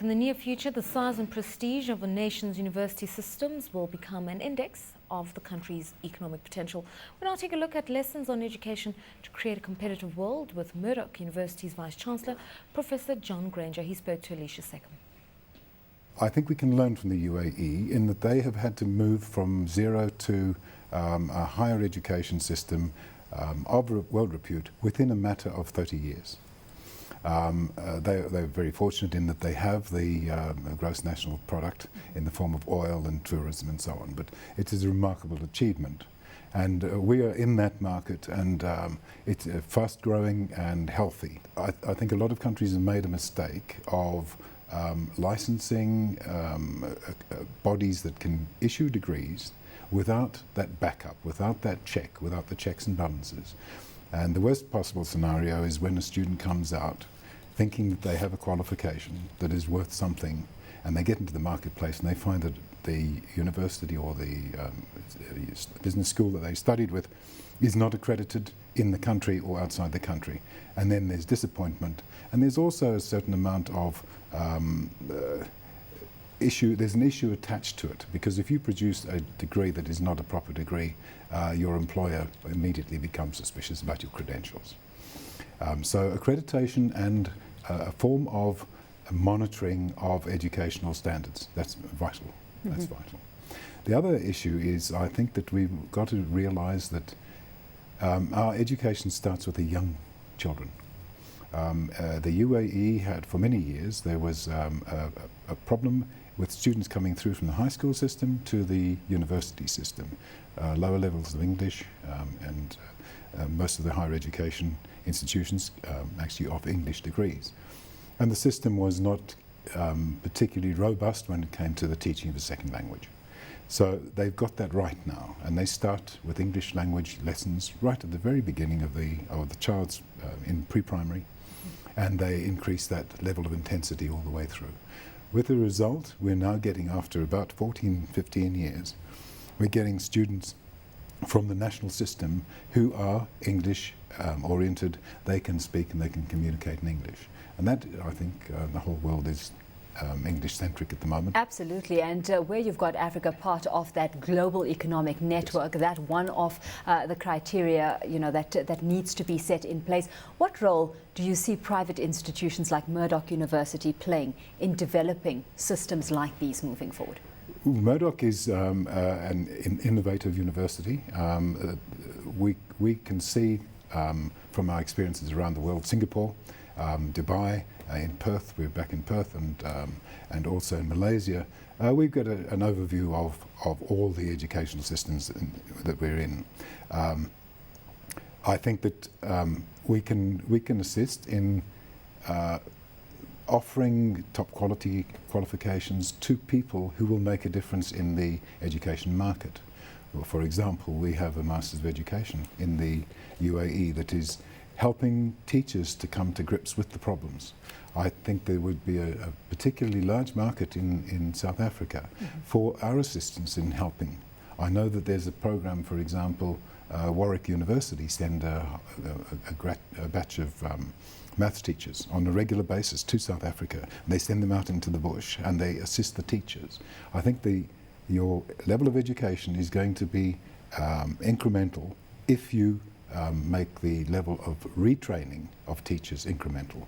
In the near future, the size and prestige of a nation's university systems will become an index of the country's economic potential. We'll now take a look at lessons on education to create a competitive world with Murdoch University's Vice Chancellor, Professor John Grainger. He spoke to Alishia Seckam. I think we can learn from the UAE in that they have had to move from zero to a higher education system of world repute within a matter of 30 years. They're very fortunate in that they have the gross national product in the form of oil and tourism and so on, but it is a remarkable achievement. And we are in that market, and it's fast growing and healthy. I think a lot of countries have made a mistake of licensing bodies that can issue degrees without that backup, without that check, without the checks and balances. And the worst possible scenario is when a student comes out thinking that they have a qualification that is worth something, and they get into the marketplace and they find that the university or the business school that they studied with is not accredited in the country or outside the country. And then there's disappointment. And there's also a certain amount of there's an issue attached to it, because if you produce a degree that is not a proper degree, your employer immediately becomes suspicious about your credentials. So accreditation and a form of monitoring of educational standards, that's vital. That's vital. The other issue is, I think that we've got to realize that our education starts with the young children. The UAE had, for many years, there was a problem with students coming through from the high school system to the university system. Lower levels of English, and most of the higher education institutions actually offer English degrees. And the system was not particularly robust when it came to the teaching of a second language. So they've got that right now, and they start with English language lessons right at the very beginning of the child's in pre-primary, and they increase that level of intensity all the way through. With the result, we're now getting, after about 14, 15 years, we're getting students from the national system who are English oriented. They can speak and they can communicate in English. And that, I think, the whole world is English-centric at the moment. Absolutely, and where you've got Africa part of that global economic network, yes, that one of the criteria, that needs to be set in place. What role do you see private institutions like Murdoch University playing in developing systems like these moving forward? Murdoch is an innovative university. We can see from our experiences around the world, Singapore, Dubai, in Perth, we're back in Perth, and also in Malaysia, we've got an overview of all the educational systems that we're in. I think that we can assist in offering top quality qualifications to people who will make a difference in the education market. Well, for example, we have a Masters of Education in the UAE that is helping teachers to come to grips with the problems. I think there would be a particularly large market in South Africa for our assistance in helping. I know that there's a program, for example, Warwick University send a batch of maths teachers on a regular basis to South Africa. And they send them out into the bush and they assist the teachers. I think your level of education is going to be incremental if you make the level of retraining of teachers incremental.